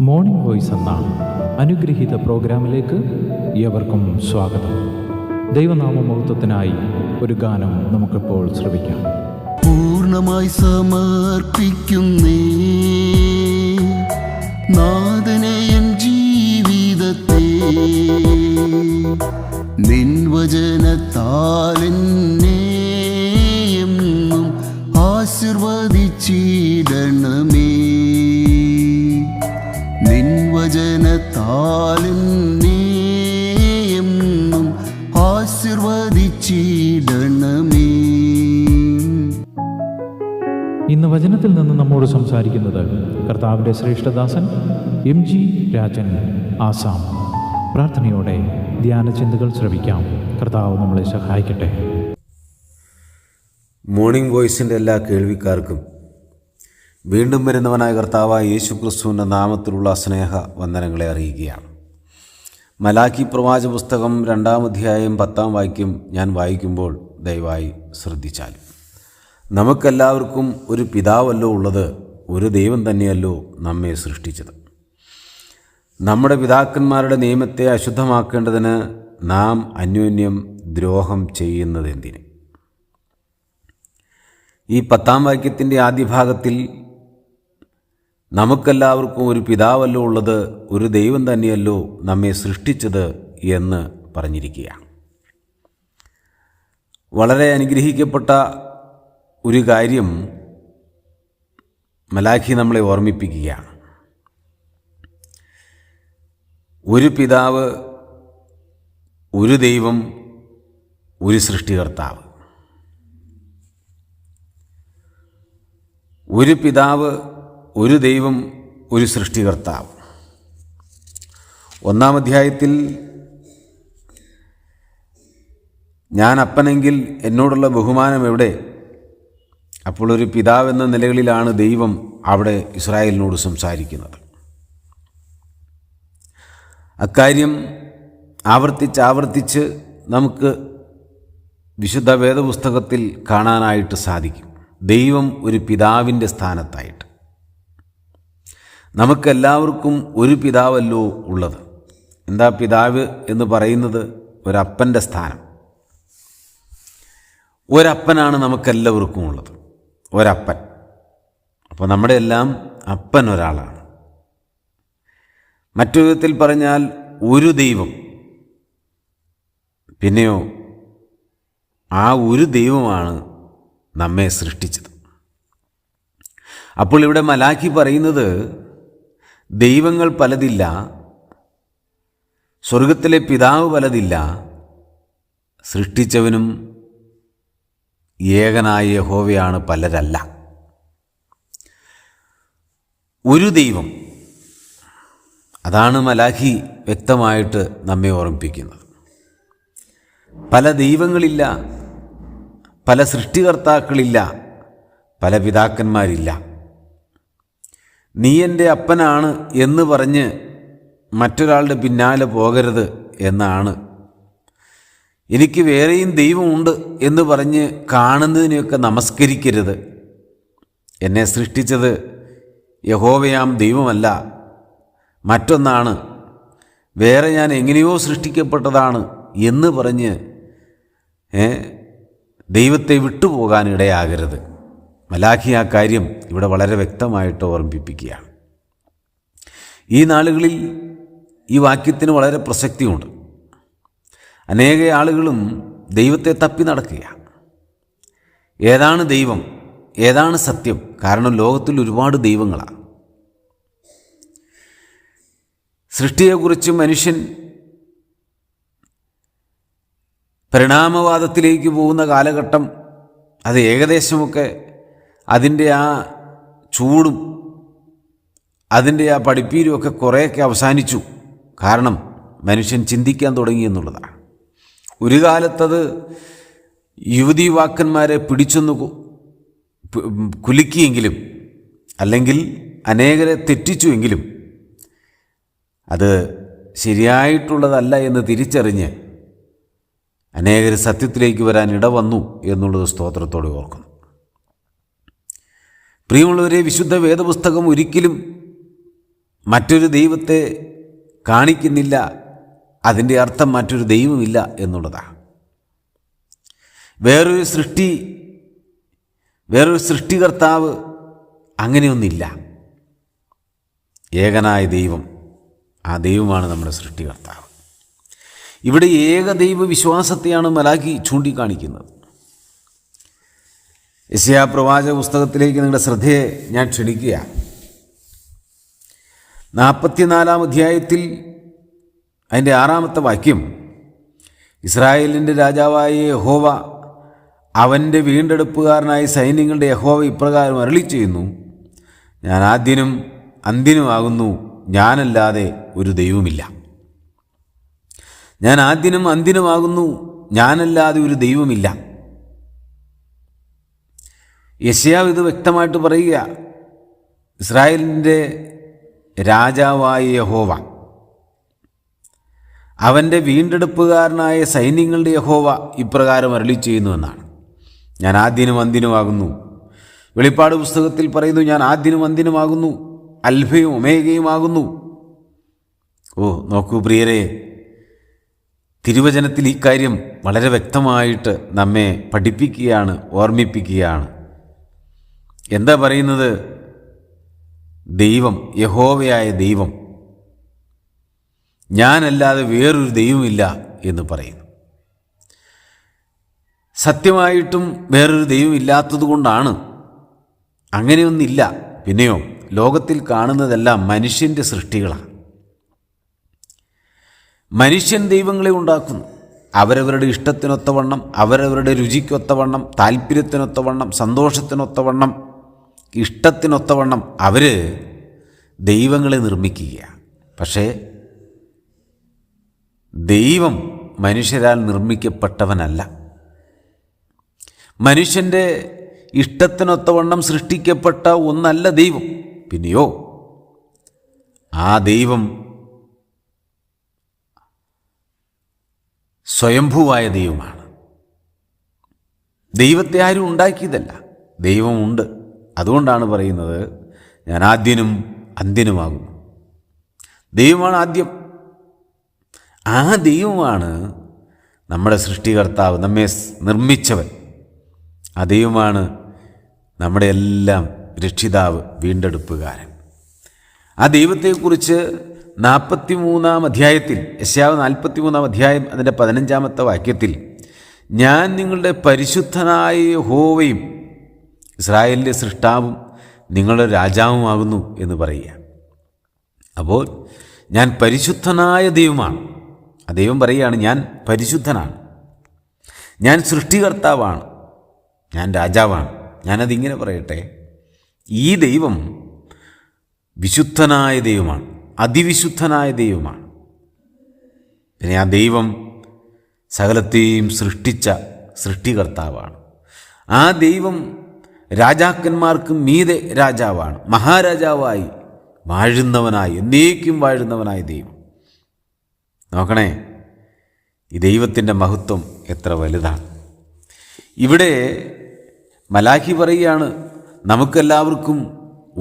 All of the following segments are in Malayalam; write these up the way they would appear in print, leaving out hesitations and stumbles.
മോർണിംഗ് വോയിസ് എന്ന അനുഗ്രഹീത പ്രോഗ്രാമിലേക്ക് ഏവർക്കും സ്വാഗതം. ദൈവനാമമഹത്വത്തിനായി ഒരു ഗാനം നമുക്കിപ്പോൾ ശ്രവിക്കാം. പൂർണ്ണമായി സമർപ്പിക്കുന്നേ നാഥനെ എൻ ജീവിതത്തെ, നിൻ വചനത്താലെന്നെ എന്നും ആശീർവദിച്ചിടണമേ. നിൻ വചനത്താലെന്നെ എന്നും ആശീർവദിച്ചിടണമേ. ഇന്ന് വചനത്തിൽ നിന്ന് നമ്മോട് സംസാരിക്കുന്നത് കർത്താവിൻ്റെ ശ്രേഷ്ഠദാസൻ MG രാജൻ ആസാം. പ്രാർത്ഥനയോടെ ധ്യാനചിന്തകൾ ശ്രവിക്കാം. കർത്താവ് നമ്മളെ സഹായിക്കട്ടെ. മോർണിംഗ് വോയിസിൻ്റെ എല്ലാ കേൾവിക്കാർക്കും വീണ്ടും വരുന്നവനായ കർത്താവായ യേശു ക്രിസ്തുവിൻ്റെ നാമത്തിലുള്ള സ്നേഹ വന്ദനങ്ങളെ അറിയിക്കുകയാണ്. മലാക്കി പ്രവാചക പുസ്തകം 2-ാം അധ്യായം 10-ാം വാക്യം ഞാൻ വായിക്കുമ്പോൾ ദയവായി ശ്രദ്ധിച്ചാലും, നമുക്കെല്ലാവർക്കും ഒരു പിതാവല്ലോ ഉള്ളത്, ഒരു ദൈവം തന്നെയല്ലോ നമ്മെ സൃഷ്ടിച്ചത്. നമ്മുടെ പിതാക്കന്മാരുടെ നിയമത്തെ അശുദ്ധമാക്കേണ്ടതിന് നാം അന്യോന്യം ദ്രോഹം ചെയ്യുന്നതെന്തിന്? ഈ 10-ാം വാക്യത്തിൻ്റെ ആദ്യ ഭാഗത്തിൽ നമുക്കെല്ലാവർക്കും ഒരു പിതാവല്ലോ ഉള്ളത്, ഒരു ദൈവം തന്നെയല്ലോ നമ്മെ സൃഷ്ടിച്ചത് എന്ന് പറഞ്ഞിരിക്കുകയാണ്. വളരെ അനുഗ്രഹിക്കപ്പെട്ട ഒരു കാര്യം മലാഖി നമ്മളെ ഓർമ്മിപ്പിക്കുകയാണ്. ഒരു പിതാവ്, ഒരു ദൈവം, ഒരു സൃഷ്ടികർത്താവ്. ഒരു പിതാവ്, ഒരു ദൈവം, ഒരു സൃഷ്ടികർത്താവ്. 1-ാം അധ്യായത്തിൽ ഞാൻ അപ്പനെങ്കിൽ എന്നോടുള്ള ബഹുമാനം എവിടെ? അപ്പോൾ ഒരു പിതാവ് എന്ന നിലകളിലാണ് ദൈവം അവിടെ ഇസ്രായേലിനോട് സംസാരിക്കുന്നത്. അക്കാര്യം ആവർത്തിച്ച് നമുക്ക് വിശുദ്ധ വേദപുസ്തകത്തിൽ കാണാനായിട്ട് സാധിക്കും. ദൈവം ഒരു പിതാവിൻ്റെ സ്ഥാനത്തായിട്ട്. നമുക്കെല്ലാവർക്കും ഒരു പിതാവല്ലോ ഉള്ളത്. എന്താ പിതാവ് എന്ന് പറയുന്നത്? ഒരപ്പൻ്റെ സ്ഥാനം. ഒരപ്പനാണ് നമുക്കെല്ലാവർക്കും ഉള്ളത്, ഒരപ്പൻ. അപ്പോൾ നമ്മുടെ എല്ലാം അപ്പൻ ഒരാളാണ്. മറ്റൊരു വിധത്തിൽ പറഞ്ഞാൽ ഒരു ദൈവം. പിന്നെയോ ആ ഒരു ദൈവമാണ് നമ്മെ സൃഷ്ടിച്ചത്. അപ്പോൾ ഇവിടെ മലാഖി പറയുന്നത്, ദൈവങ്ങൾ പലതില്ല, സ്വർഗത്തിലെ പിതാവ് പലതില്ല, സൃഷ്ടിച്ചവനും ഏകനായ യഹോവയാണ്, പലരല്ല. ഒരു ദൈവം. അതാണ് മലാഖി വ്യക്തമായിട്ട് നമ്മെ ഓർമ്മിപ്പിക്കുന്നത്. പല ദൈവങ്ങളില്ല, പല സൃഷ്ടികർത്താക്കളില്ല, പല പിതാക്കന്മാരില്ല. നീ എൻ്റെ അപ്പനാണ് എന്ന് പറഞ്ഞ് മറ്റൊരാളുടെ പിന്നാലെ പോകരുത് എന്നാണ്. എനിക്ക് വേറെയും ദൈവമുണ്ട് എന്ന് പറഞ്ഞ് കാണുന്നതിനെയൊക്കെ നമസ്കരിക്കരുത്. എന്നെ സൃഷ്ടിച്ചത് യഹോവയാം ദൈവമല്ല, മറ്റൊന്നാണ്, വേറെ ഞാൻ എങ്ങനെയോ സൃഷ്ടിക്കപ്പെട്ടതാണ് എന്ന് പറഞ്ഞ് ദൈവത്തെ വിട്ടുപോകാനിടയാകരുത്. മലാഖി ആ കാര്യം ഇവിടെ വളരെ വ്യക്തമായിട്ട് ഓർമ്മിപ്പിക്കുകയാണ്. ഈ നാളുകളിൽ ഈ വാക്യത്തിന് വളരെ പ്രസക്തിയുണ്ട്. അനേക ആളുകളും ദൈവത്തെ തപ്പി നടക്കുകയാണ്. ഏതാണ് ദൈവം? ഏതാണ് സത്യം? കാരണം ലോകത്തിൽ ഒരുപാട് ദൈവങ്ങളാണ്. സൃഷ്ടിയെക്കുറിച്ച് മനുഷ്യൻ പരിണാമവാദത്തിലേക്ക് പോകുന്ന കാലഘട്ടം, അത് ഏകദേശമൊക്കെ അതിൻ്റെ ആ ചൂടും അതിൻ്റെ ആ പഠിപ്പീരുമൊക്കെ കുറേയൊക്കെ അവസാനിച്ചു. കാരണം മനുഷ്യൻ ചിന്തിക്കാൻ തുടങ്ങി എന്നുള്ളതാണ്. ഒരു കാലത്തത് യുവതീവാക്കന്മാരെ പിടിച്ചൊന്ന് കുലുക്കിയെങ്കിലും, അല്ലെങ്കിൽ അനേകരെ തെറ്റിച്ചുവെങ്കിലും, അത് ശരിയായിട്ടുള്ളതല്ല എന്ന് തിരിച്ചറിഞ്ഞ് അനേകർ സത്യത്തിലേക്ക് വരാൻ ഇടവന്നു എന്നുള്ളത് സ്തോത്രത്തോടെ ഓർക്കുന്നു. പ്രിയമുള്ളവരെ, വിശുദ്ധ വേദപുസ്തകം ഒരിക്കലും മറ്റൊരു ദൈവത്തെ കാണിക്കുന്നില്ല, അതിൻ്റെ അർത്ഥം മറ്റൊരു ദൈവമില്ല എന്നുള്ളതാണ്. വേറൊരു സൃഷ്ടികർത്താവ് അങ്ങനെയൊന്നില്ല. ഏകനായ ദൈവം, ആ ദൈവമാണ് നമ്മുടെ സൃഷ്ടികർത്താവ്. ഇവിടെ ഏകദൈവ വിശ്വാസത്തെയാണ് മലാഖി ചൂണ്ടിക്കാണിക്കുന്നത്. യെശയ്യാ പ്രവാചക പുസ്തകത്തിലേക്ക് നിങ്ങളുടെ ശ്രദ്ധയെ ഞാൻ ക്ഷണിക്കുക. 44-ാം അധ്യായത്തിൽ അതിൻ്റെ 6-ാമത്തെ വാക്യം, ഇസ്രായേലിൻ്റെ രാജാവായ യഹോവ, അവൻ്റെ വീണ്ടെടുപ്പുകാരനായ സൈന്യങ്ങളുടെ യഹോവ ഇപ്രകാരം അരുളി ചെയ്യുന്നു, ഞാൻ ആദ്യനും അന്ത്യനുമാകുന്നു, ഞാനല്ലാതെ ഒരു ദൈവമില്ല. ഞാൻ ആദ്യനും അന്ത്യനുമാകുന്നു, ഞാനല്ലാതെ ഒരു ദൈവമില്ല. യെശയ്യാവ് ഇത് വ്യക്തമായിട്ട് പറയുക. ഇസ്രായേലിൻ്റെ രാജാവായ യഹോവ, അവൻ്റെ വീണ്ടെടുപ്പുകാരനായ സൈന്യങ്ങളുടെ യഹോവ ഇപ്രകാരം അരുളി ചെയ്യുന്നു എന്നാണ്. ഞാൻ ആദ്യനും അന്ത്യനുമാകുന്നു. വെളിപ്പാട് പുസ്തകത്തിൽ പറയുന്നു, ഞാൻ ആദ്യനും അന്ത്യനുമാകുന്നു, അൽഫയും ഒമേഗയുമാകുന്നു. നോക്കൂ പ്രിയരെ, തിരുവചനത്തിൽ ഈ കാര്യം വളരെ വ്യക്തമായിട്ട് നമ്മെ പഠിപ്പിക്കുകയാണ്, ഓർമ്മിപ്പിക്കുകയാണ്. എന്താ പറയുന്നത്? ദൈവം, യഹോവയായ ദൈവം, ഞാനല്ലാതെ വേറൊരു ദൈവമില്ല എന്ന് പറയുന്നു. സത്യമായിട്ടും വേറൊരു ദൈവമില്ലാത്തത് കൊണ്ടാണ്. അങ്ങനെയൊന്നില്ല. പിന്നെയോ, ലോകത്തിൽ കാണുന്നതെല്ലാം മനുഷ്യൻ്റെ സൃഷ്ടികളാണ്. മനുഷ്യൻ ദൈവങ്ങളെ ഉണ്ടാക്കുന്നു. അവരവരുടെ ഇഷ്ടത്തിനൊത്തവണ്ണം, അവരവരുടെ രുചിക്കൊത്തവണ്ണം, താല്പര്യത്തിനൊത്തവണ്ണം, സന്തോഷത്തിനൊത്തവണ്ണം, ഇഷ്ടത്തിനൊത്തവണ്ണം അവർ ദൈവങ്ങളെ നിർമ്മിക്കുകയാണ്. പക്ഷേ ദൈവം മനുഷ്യരാൽ നിർമ്മിക്കപ്പെട്ടവനല്ല. മനുഷ്യൻ്റെ ഇഷ്ടത്തിനൊത്തവണ്ണം സൃഷ്ടിക്കപ്പെട്ട ഒന്നല്ല ദൈവം. പിന്നെയോ, ആ ദൈവം സ്വയംഭൂവായ ദൈവമാണ്. ദൈവത്തെ ആരും ഉണ്ടാക്കിയതല്ല, ദൈവമുണ്ട്. അതുകൊണ്ടാണ് പറയുന്നത്, ഞാൻ ആദ്യനും അന്ത്യനുമാകുന്നു. ദൈവമാണ് ആദ്യം. ആ ദൈവമാണ് നമ്മുടെ സൃഷ്ടികർത്താവ്, നമ്മെ നിർമ്മിച്ചവൻ. ആ ദൈവമാണ് നമ്മുടെ എല്ലാം രക്ഷിതാവ്, വീണ്ടെടുപ്പുകാരൻ. ആ ദൈവത്തെക്കുറിച്ച് 43-ാം അധ്യായത്തിൽ, യെശയ്യാവ് 43-ാം അധ്യായം അതിൻ്റെ 15-ാമത്തെ വാക്യത്തിൽ, ഞാൻ നിങ്ങളുടെ പരിശുദ്ധനായ യഹോവയും ഇസ്രായേലിൻ്റെ സൃഷ്ടാവും നിങ്ങളുടെ രാജാവുമാകുന്നു എന്ന് പറയുക. അപ്പോൾ ഞാൻ പരിശുദ്ധനായ ദൈവമാണ്. ആ ദൈവം പറയുകയാണ്, ഞാൻ പരിശുദ്ധനാണ്, ഞാൻ സൃഷ്ടികർത്താവാണ്, ഞാൻ രാജാവാണ്. ഞാനതിങ്ങനെ പറയട്ടെ, ഈ ദൈവം വിശുദ്ധനായ ദൈവമാണ്, അതിവിശുദ്ധനായ ദൈവമാണ്. പിന്നെ ആ ദൈവം സകലത്തെയും സൃഷ്ടിച്ച സൃഷ്ടികർത്താവാണ്. ആ ദൈവം രാജാക്കന്മാർക്ക് മീതെ രാജാവാണ്, മഹാരാജാവായി വാഴുന്നവനായി, എന്നേക്കും വാഴുന്നവനായ ദൈവം. നോക്കണേ, ഈ ദൈവത്തിൻ്റെ മഹത്വം എത്ര വലുതാണ്. ഇവിടെ മലാഖി പറയുകയാണ്, നമുക്കെല്ലാവർക്കും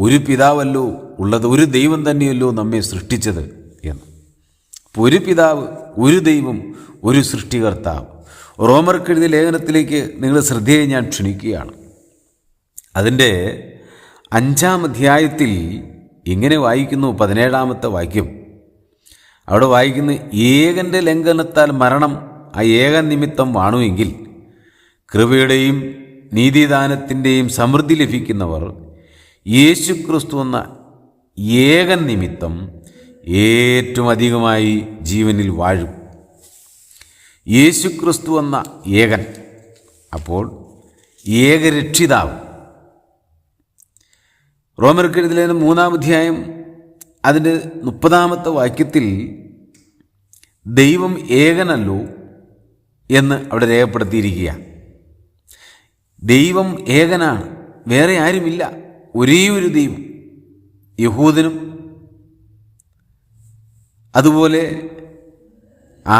ഒരു പിതാവല്ലോ ഉള്ളത്, ഒരു ദൈവം തന്നെയല്ലോ നമ്മെ സൃഷ്ടിച്ചത് എന്ന്. ഒരു പിതാവ്, ഒരു ദൈവം, ഒരു സൃഷ്ടികർത്താവ്. റോമർക്കെഴുതിയ ലേഖനത്തിലേക്ക് നിങ്ങളുടെ ശ്രദ്ധയെ ഞാൻ ക്ഷണിക്കുകയാണ്. അതിൻ്റെ 5-ാം അധ്യായത്തിൽ ഇങ്ങനെ വായിക്കുന്നു, 17-ാമത്തെ വാക്യം. അവിടെ വായിക്കുന്നു, ഏകൻ്റെ ലംഘനത്താൽ മരണം ആ ഏകൻ നിമിത്തം വാണുവെങ്കിൽ കൃപയുടെയും നീതിദാനത്തിൻ്റെയും സമൃദ്ധി ലഭിക്കുന്നവർ യേശുക്രിസ്തു എന്ന ഏകൻ നിമിത്തം ഏറ്റവും അധികമായി ജീവനിൽ വാഴും. യേശുക്രിസ്തു എന്ന ഏകൻ, അപ്പോൾ ഏകരക്ഷിതാവ്. റോമർക്കെഴുതിയ 3-ാം അധ്യായം അതിൻ്റെ 30-ാമത്തെ വാക്യത്തിൽ ദൈവം ഏകനല്ലോ എന്ന് അവിടെ രേഖപ്പെടുത്തിയിരിക്കുക. ദൈവം ഏകനാണ്, വേറെ ആരുമില്ല, ഒരേ ഒരു ദൈവം. യഹൂദനും അതുപോലെ ആ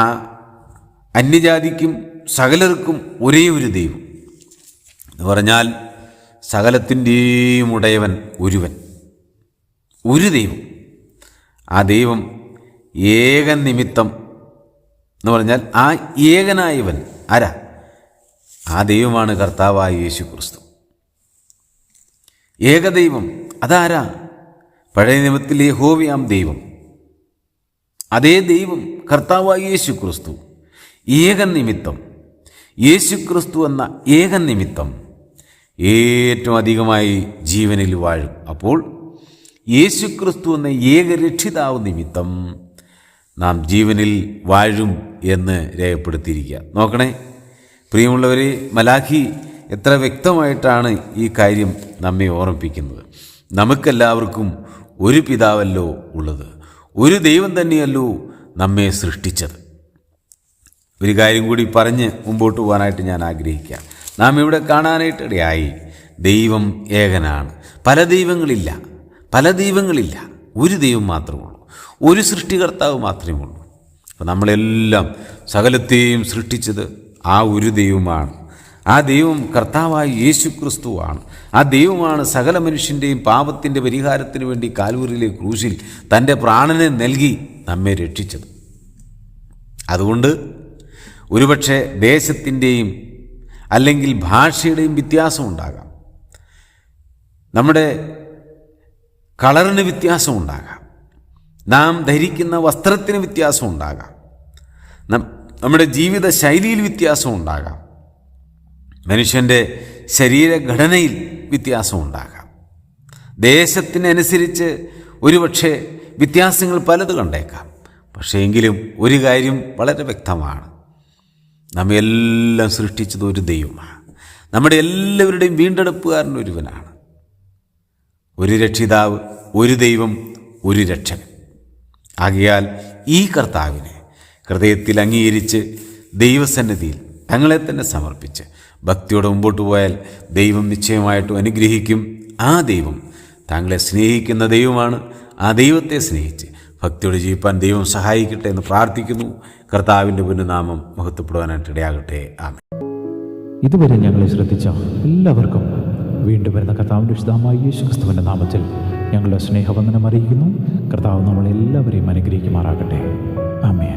അന്യജാതിക്കും സകലർക്കും ഒരേ ഒരു ദൈവം എന്ന് പറഞ്ഞാൽ സകലത്തിൻ്റെയും ഉടയവൻ ഒരുവൻ, ഒരു ദൈവം. ആ ദൈവം ഏകൻ നിമിത്തം എന്ന് പറഞ്ഞാൽ ആ ഏകനായവൻ ആരാ? ആ ദൈവമാണ് കർത്താവായ യേശു ക്രിസ്തു. ഏകദൈവം അതാരാ? പഴയ നിയമത്തിൽ യഹോവയാം ദൈവം. അതേ ദൈവം കർത്താവായ യേശു ക്രിസ്തു. ഏകൻ നിമിത്തം, യേശു ക്രിസ്തു എന്ന ഏകൻ നിമിത്തം ഏറ്റവും അധികമായി ജീവനിൽ വാഴും. അപ്പോൾ യേശു ക്രിസ്തു എന്ന ഏകരക്ഷിതാവ് നിമിത്തം നാം ജീവനിൽ വാഴും എന്ന് രേഖപ്പെടുത്തിയിരിക്കുക. നോക്കണേ പ്രിയമുള്ളവരെ, മലാഖി എത്ര വ്യക്തമായിട്ടാണ് ഈ കാര്യം നമ്മെ ഓർമ്മിപ്പിക്കുന്നത്. നമുക്കെല്ലാവർക്കും ഒരു പിതാവല്ലോ ഉള്ളത്, ഒരു ദൈവം തന്നെയല്ലോ നമ്മെ സൃഷ്ടിച്ചത്. ഒരു കാര്യം കൂടി പറഞ്ഞ് മുമ്പോട്ട് പോകാനായിട്ട് ഞാൻ ആഗ്രഹിക്കാം. നാം ഇവിടെ കാണാനായിട്ട് ഇടയായി ദൈവം ഏകനാണ്. പല ദൈവങ്ങളില്ല, ഒരു ദൈവം മാത്രമേ ഉള്ളൂ, ഒരു സൃഷ്ടികർത്താവ് മാത്രമേ ഉള്ളൂ. അപ്പോൾ നമ്മളെല്ലാം സകലത്തെയും സൃഷ്ടിച്ചത് ആ ഒരു ദൈവമാണ്. ആ ദൈവം കർത്താവായ യേശു ക്രിസ്തുവാണ്. ആ ദൈവമാണ് സകല മനുഷ്യൻ്റെയും പാപത്തിൻ്റെ പരിഹാരത്തിന് വേണ്ടി കാൽവറിയിലെ ക്രൂശിൽ തൻ്റെ പ്രാണനെ നൽകി നമ്മെ രക്ഷിച്ചത്. അതുകൊണ്ട് ഒരുപക്ഷെ ദേശത്തിൻ്റെയും അല്ലെങ്കിൽ ഭാഷയുടെയും വ്യത്യാസമുണ്ടാകാം, നമ്മുടെ കളറിന് വ്യത്യാസമുണ്ടാകാം, നാം ധരിക്കുന്ന വസ്ത്രത്തിന് വ്യത്യാസമുണ്ടാകാം, നമ്മുടെ ജീവിത ശൈലിയിൽ വ്യത്യാസമുണ്ടാകാം, മനുഷ്യൻ്റെ ശരീരഘടനയിൽ വ്യത്യാസമുണ്ടാകാം, ദേശത്തിനനുസരിച്ച് ഒരുപക്ഷെ വ്യത്യാസങ്ങൾ പലത് കണ്ടേക്കാം. പക്ഷേ എങ്കിലും ഒരു കാര്യം വളരെ വ്യക്തമാണ്, നമ്മെല്ലാം സൃഷ്ടിച്ചത് ഒരു ദൈവമാണ്. നമ്മുടെ എല്ലാവരുടെയും വീണ്ടെടുപ്പുകാരൻ ഒരുവനാണ്. ഒരു രക്ഷിതാവ്, ഒരു ദൈവം, ഒരു രക്ഷകൻ. ആകയാൽ ഈ കർത്താവിനെ ഹൃദയത്തിൽ അംഗീകരിച്ച് ദൈവസന്നിധിയിൽ തങ്ങളെ തന്നെ സമർപ്പിച്ച് ഭക്തിയോടെ മുമ്പോട്ട് പോയാൽ ദൈവം നിശ്ചയമായിട്ടും അനുഗ്രഹിക്കും. ആ ദൈവം താങ്കളെ സ്നേഹിക്കുന്ന ദൈവമാണ്. ആ ദൈവത്തെ സ്നേഹിച്ച് ഭക്തിയോടെ ജീവിപ്പാൻ ദൈവം സഹായിക്കട്ടെ എന്ന് പ്രാർത്ഥിക്കുന്നു. കർത്താവിൻ്റെ പുണ്യനാമം മഹത്വപ്പെടുവാനായിട്ട് ഇടയാകട്ടെ. ആമേൻ. ഇതുവരെ ഞങ്ങളെ ശ്രദ്ധിച്ച എല്ലാവർക്കും വീണ്ടും വരുന്ന കർത്താവിൻ്റെ വിശുദ്ധമായ യേശു ക്രിസ്തുവിൻ്റെ നാമത്തിൽ ഞങ്ങളുടെ സ്നേഹവന്ദനം അറിയിക്കുന്നു. കർത്താവ് നമ്മളെല്ലാവരെയും അനുഗ്രഹിക്കുമാറാകട്ടെ. ആമേൻ.